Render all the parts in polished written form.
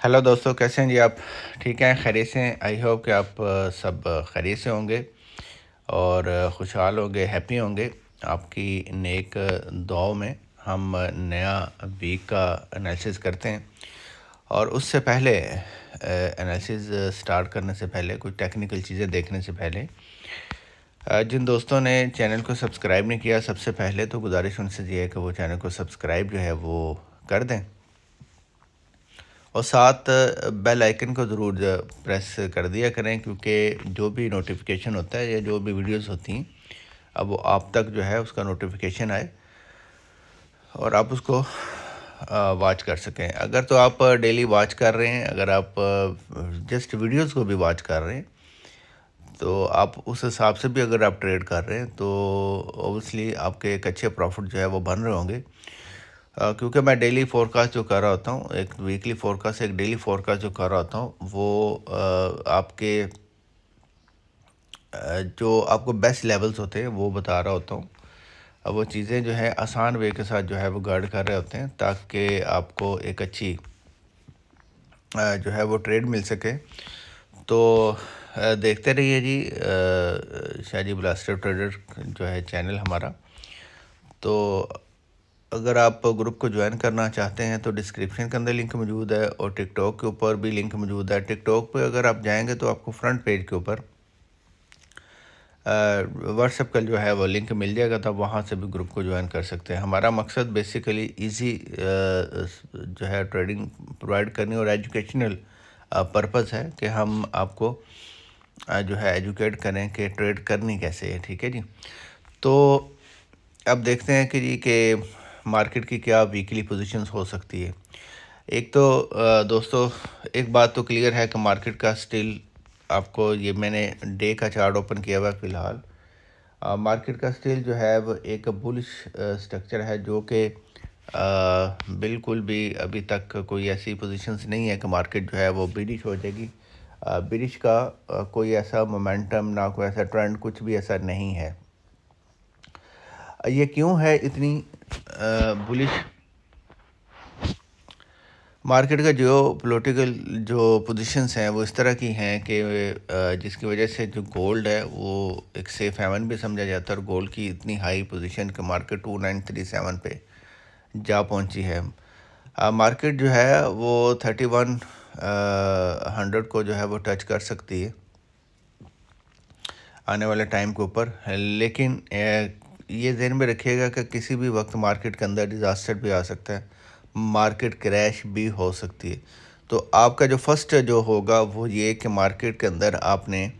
Hello दोस्तों, कैसे हैं जी आप? ठीक हैं, खैरियत से हैं? आई होप कि आप सब खैरियत से होंगे और खुशहाल होंगे, हैप्पी होंगे। आपकी नेक दुआओं में हम नया वीक का एनालिसिस करते हैं। और उससे पहले एनालिसिस स्टार्ट करने से पहले, कुछ टेक्निकल चीज़ें देखने से पहले, जिन दोस्तों ने चैनल को सब्सक्राइब नहीं किया, सबसे पहले तो गुजारिश उनसे ये है कि वो चैनल को सब्सक्राइब जो है वो कर दें और साथ बेल आइकन को ज़रूर प्रेस कर दिया करें, क्योंकि जो भी नोटिफिकेशन होता है या जो भी वीडियोस होती हैं, अब वो आप तक जो है उसका नोटिफिकेशन आए और आप उसको वॉच कर सकें। अगर तो आप डेली वॉच कर रहे हैं, अगर आप जस्ट वीडियोस को भी वॉच कर रहे हैं, तो आप उस हिसाब से भी अगर आप ट्रेड कर रहे हैं तो ओबियसली आपके एक अच्छे प्रॉफिट जो है वो बन रहे होंगे। क्योंकि मैं डेली फोरकास्ट जो कर रहा होता हूँ, एक वीकली फोरकास्ट एक डेली फोरकास्ट जो कर रहा होता हूँ, वो आपके जो आपको बेस्ट लेवल्स होते हैं वो बता रहा होता हूँ। अब वो चीज़ें जो है आसान वे के साथ जो है वो गाइड कर रहे होते हैं, ताकि आपको एक अच्छी जो है वो ट्रेड मिल सके। तो देखते रहिए जी, शाहजी ब्लास्टर ट्रेडर जो है चैनल हमारा। तो अगर आप ग्रुप को ज्वाइन करना चाहते हैं तो डिस्क्रिप्शन के अंदर लिंक मौजूद है और टिकटॉक के ऊपर भी लिंक मौजूद है। टिकटॉक पे अगर आप जाएंगे तो आपको फ्रंट पेज के ऊपर व्हाट्सएप का जो है वो लिंक मिल जाएगा, तो आप वहाँ से भी ग्रुप को ज्वाइन कर सकते हैं। हमारा मकसद बेसिकली इजी जो है ट्रेडिंग प्रोवाइड करनी और एजुकेशनल पर्पज़ है कि हम आपको जो है एजुकेट करें कि ट्रेड करनी कैसे है। ठीक है जी। तो अब देखते हैं कि जी कि मार्केट की क्या वीकली पोजीशंस हो सकती है। एक तो दोस्तों, एक बात तो क्लियर है कि मार्केट का स्टिल, आपको ये मैंने डे का चार्ट ओपन किया हुआ है फ़िलहाल। मार्केट का स्टिल जो है वो एक बुलिश स्ट्रक्चर है, जो कि बिल्कुल भी अभी तक कोई ऐसी पोजीशंस नहीं है कि मार्केट जो है वो बिरिश हो जाएगी। बिरिश का कोई ऐसा मोमेंटम, ना कोई ऐसा ट्रेंड, कुछ भी ऐसा नहीं है। ये क्यों है इतनी बुलिश? मार्केट का जो पॉलिटिकल जो पोजीशंस हैं वो इस तरह की हैं कि जिसकी वजह से जो गोल्ड है वो एक सेफ हेवन भी समझा जाता है, और गोल्ड की इतनी हाई पोजीशन कि मार्केट 2937 पे जा पहुंची है। मार्केट जो है वो 3100 को जो है वो टच कर सकती है आने वाले टाइम के ऊपर। लेकिन ये ज़हन में रखिएगा कि किसी भी वक्त मार्केट के अंदर डिज़ास्टर भी आ सकता है, मार्केट क्रैश भी हो सकती है। तो आपका जो फर्स्ट जो होगा वो ये कि मार्केट के अंदर आपने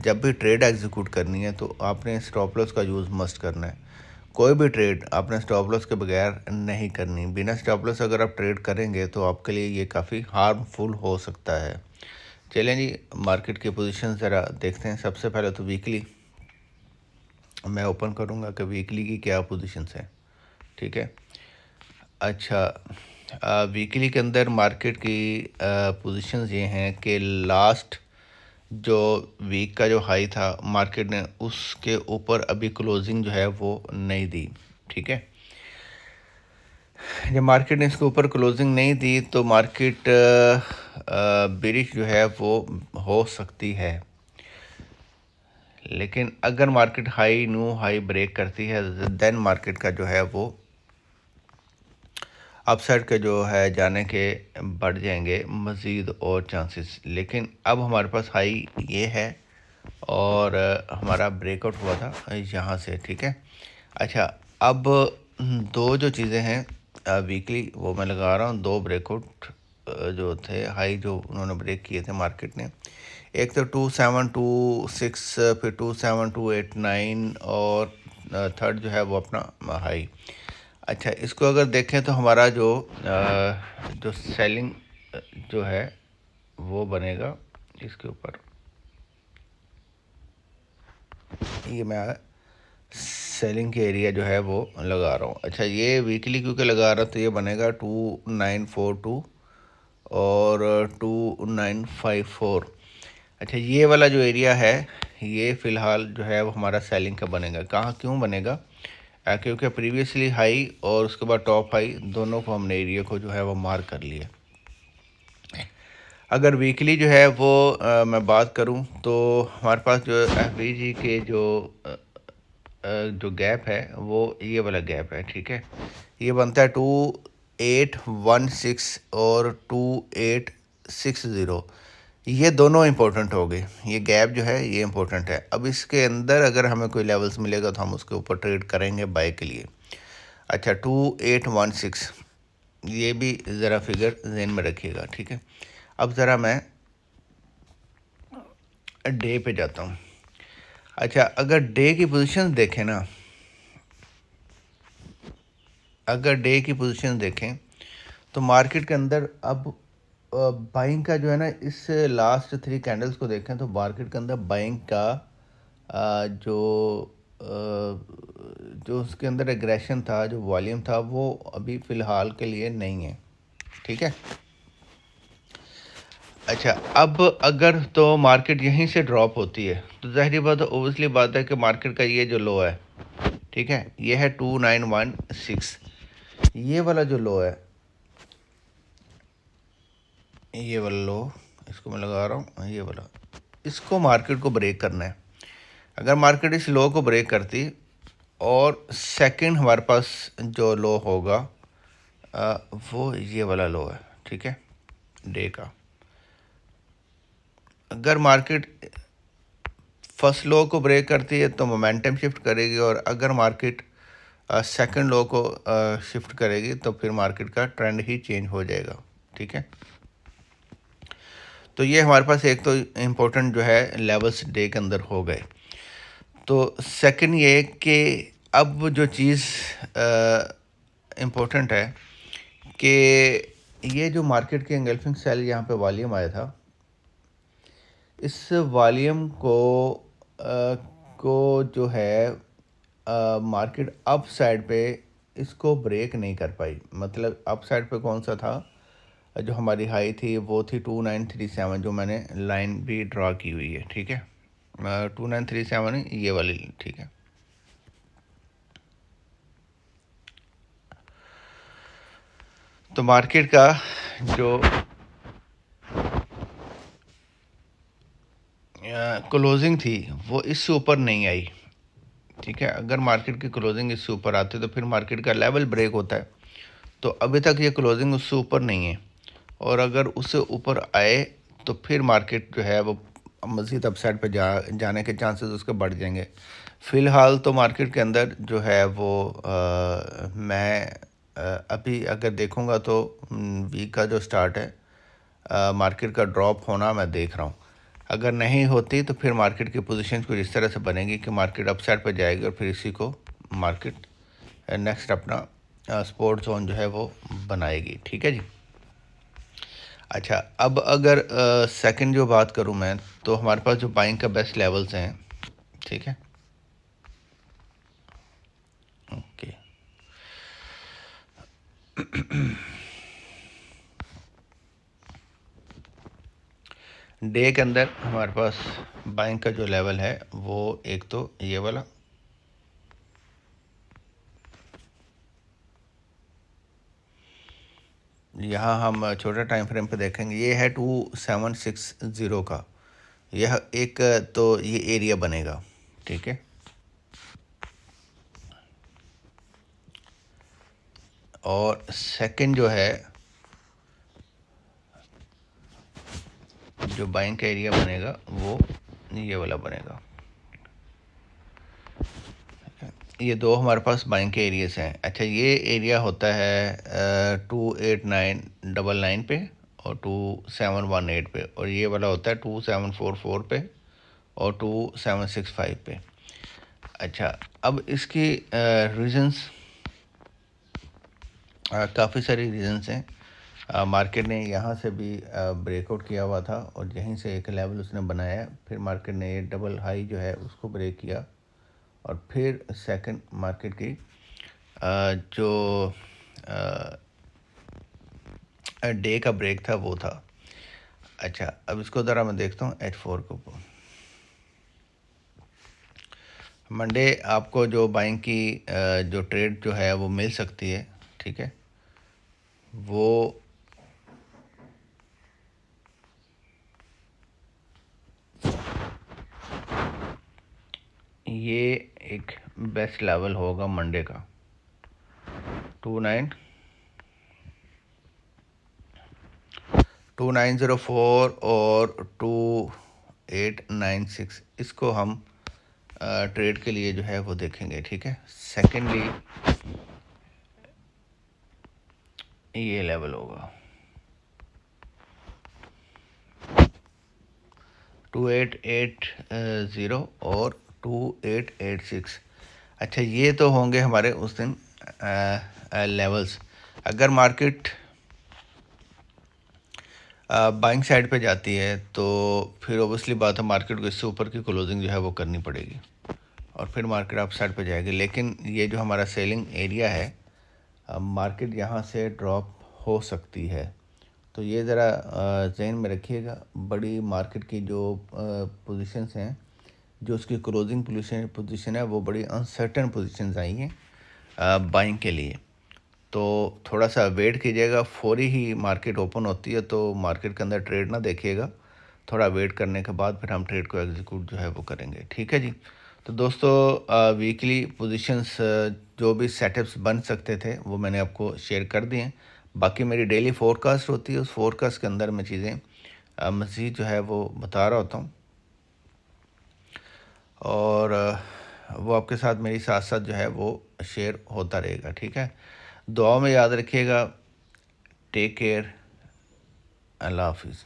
जब भी ट्रेड एग्जीक्यूट करनी है तो आपने स्टॉप लॉस का यूज़ मस्ट करना है। कोई भी ट्रेड आपने स्टॉप लॉस के बगैर नहीं करनी। बिना स्टॉप लॉस अगर आप ट्रेड करेंगे तो आपके लिए ये काफ़ी हार्मफुल हो सकता है। चलें जी, मार्केट की पोजीशन ज़रा देखते हैं। सबसे पहले तो वीकली मैं ओपन करूंगा कि वीकली की क्या पोजीशंस हैं। ठीक है। अच्छा, वीकली के अंदर मार्केट की पोजीशंस ये हैं कि लास्ट जो वीक का जो हाई था मार्केट ने उसके ऊपर अभी क्लोजिंग जो है वो नहीं दी। ठीक है। जब मार्केट ने इसके ऊपर क्लोजिंग नहीं दी तो मार्केट बेरिश जो है वो हो सकती है। लेकिन अगर market high new high break करती है देन मार्केट का जो है वो अपसाइड के जो है जाने के बढ़ जाएंगे मज़ीद और चांसेस। लेकिन अब हमारे पास हाई ये है और हमारा ब्रेकआउट हुआ था यहाँ से। ठीक है। अच्छा, अब दो जो चीज़ें हैं वीकली वो मैं लगा रहा हूँ, दो ब्रेकआउट जो थे हाई जो उन्होंने ब्रेक किए थे मार्केट ने। एक तो 2726, फिर 27289 और थर्ड जो है वो अपना हाई। अच्छा, इसको अगर देखें तो हमारा जो सेलिंग जो है वो बनेगा इसके ऊपर। ये मैं सेलिंग के एरिया जो है वो लगा रहा हूँ। अच्छा, ये वीकली क्योंकि लगा रहा तो ये बनेगा 2942 और 2954। अच्छा, ये वाला जो एरिया है ये फ़िलहाल जो है वो हमारा सेलिंग का बनेगा। कहाँ क्यों बनेगा? क्योंकि प्रीवियसली हाई और उसके बाद टॉप हाई दोनों को हमने एरिया को जो है वो मार्क कर लिया। अगर वीकली जो है वो मैं बात करूं तो हमारे पास जो एफवीजी के जो गैप है वो ये वाला गैप है, ठीक है। ये बनता है 2816 और 2860। ये दोनों इंपॉर्टेंट हो गए, ये गैप जो है ये इंपॉर्टेंट है। अब इसके अंदर अगर हमें कोई लेवल्स मिलेगा तो हम उसके ऊपर ट्रेड करेंगे बाय के लिए। अच्छा, 2816 ये भी ज़रा फिगर जहन में रखिएगा, ठीक है। अब ज़रा मैं डे पे जाता हूँ। अच्छा, अगर डे की पोजीशन देखें ना, अगर डे की पोजीशन देखें तो मार्केट के अंदर अब बाइंग का जो है ना, इस लास्ट 3 कैंडल्स को देखें तो मार्केट के अंदर बाइंग का जो उसके अंदर एग्रेशन था, जो वॉल्यूम था, वो अभी फ़िलहाल के लिए नहीं है, ठीक है। अच्छा, अब अगर तो मार्केट यहीं से ड्रॉप होती है तो ज़ाहिर बात है, ओबियसली बात है कि मार्केट का ये जो लो है, ठीक है, ये है 2916। ये वाला जो लो है, ये वाला लो, इसको मैं लगा रहा हूँ, ये वाला, इसको मार्केट को ब्रेक करना है। अगर मार्केट इस लो को ब्रेक करती और सेकंड हमारे पास जो लो होगा वो ये वाला लो है, ठीक है, डे का। अगर मार्केट फर्स्ट लो को ब्रेक करती है तो मोमेंटम शिफ्ट करेगी, और अगर मार्केट सेकंड लो को शिफ्ट करेगी तो फिर मार्केट का ट्रेंड ही चेंज हो जाएगा, ठीक है। तो ये हमारे पास एक तो इम्पोर्टेंट जो है लेवल्स डे के अंदर हो गए। तो सेकंड ये कि अब जो चीज़ इम्पोर्टेंट है कि ये जो मार्केट के एंगल्फिंग सेल यहाँ पे वॉल्यूम आया था, इस वॉल्यूम को जो है मार्केट अप साइड पे इसको ब्रेक नहीं कर पाई। मतलब अप साइड पे कौन सा था, जो हमारी हाई थी वो थी 2937, जो मैंने लाइन भी ड्रा की हुई है, ठीक है। 2937 ये वाली, ठीक है। तो मार्केट का जो क्लोजिंग थी वो इससे ऊपर नहीं आई, ठीक है। अगर मार्केट की क्लोजिंग इससे ऊपर आती तो फिर मार्केट का लेवल ब्रेक होता है। तो अभी तक ये क्लोजिंग उससे ऊपर नहीं है, और अगर उससे ऊपर आए तो फिर मार्केट जो है वो मज़ीद अपसाइड पे जाने के चांसेस उसके बढ़ जाएंगे। फ़िलहाल तो मार्केट के अंदर जो है वो मैं अभी अगर देखूंगा तो वीक का जो स्टार्ट है, मार्केट का ड्रॉप होना मैं देख रहा हूँ। अगर नहीं होती तो फिर मार्केट की पोजीशन कुछ इस तरह से बनेगी कि मार्केट अपसाइड पर जाएगी, और फिर इसी को मार्केट नेक्स्ट अपना सपोर्ट जोन जो है वो बनाएगी, ठीक है जी। अच्छा, अब अगर सेकंड जो बात करूं मैं, तो हमारे पास जो बाइंग का बेस्ट लेवल्स हैं, ठीक है, ओके। डे के अंदर हमारे पास बाइंग का जो लेवल है वो एक तो ये वाला, यहाँ हम छोटा टाइम फ्रेम पे देखेंगे, ये है 2760 का। यह एक तो ये एरिया बनेगा, ठीक है। और सेकंड जो है, जो बाइंग का एरिया बनेगा वो ये वाला बनेगा। ये दो हमारे पास बाइंग के एरियाज हैं। अच्छा, ये एरिया होता है 28999 पे और 2718 पे, और ये वाला होता है 2744 पे और 2765 पे। अच्छा, अब इसकी रीजंस, काफ़ी सारी रीजंस हैं। मार्केट ने यहाँ से भी ब्रेकआउट किया हुआ था और यहीं से एक लेवल उसने बनाया, फिर मार्केट ने ये डबल हाई जो है उसको ब्रेक किया, और फिर सेकंड मार्केट की जो डे का ब्रेक था वो था। अच्छा, अब इसको ज़रा मैं देखता हूँ H4 के ऊपर। मंडे आपको जो बाइंग की जो ट्रेड जो है वो मिल सकती है, ठीक है। वो ये एक बेस्ट लेवल होगा मंडे का 2904 और 2896, इसको हम ट्रेड के लिए जो है वो देखेंगे। ठीक है, सेकेंडली ये लेवल होगा 2880 और 2886। अच्छा, ये तो होंगे हमारे उस दिन लेवल्स। अगर मार्केट बाइंग साइड पे जाती है तो फिर ओबियसली बात है, मार्केट को इससे ऊपर की क्लोजिंग जो है वो करनी पड़ेगी और फिर मार्केट अप साइड पे जाएगी। लेकिन ये जो हमारा सेलिंग एरिया है, मार्केट यहाँ से ड्रॉप हो सकती है, तो ये ज़रा जहन में रखिएगा। बड़ी मार्केट की जो पोजीशंस हैं, जो उसकी क्लोजिंग पोजीशन है, वो बड़ी अनसर्टेन पोजीशंस आई हैं बाइंग के लिए। तो थोड़ा सा वेट कीजिएगा। फौरी ही मार्केट ओपन होती है तो मार्केट के अंदर ट्रेड ना देखिएगा, थोड़ा वेट करने के बाद फिर हम ट्रेड को एग्जीक्यूट जो है वो करेंगे। ठीक है जी। तो दोस्तों, वीकली पोजीशंस जो भी सेटअप्स बन सकते थे वो मैंने आपको शेयर कर दिए हैं। बाकी मेरी डेली फोरकास्ट होती है, उस फोरकास्ट के अंदर मैं चीज़ें मज़ीद जो है वो बता रहा होता हूँ और वो आपके साथ मेरी साथ साथ जो है वो शेयर होता रहेगा। ठीक है, दुआ में याद रखिएगा। टेक केयर, अल्लाह हाफिज़।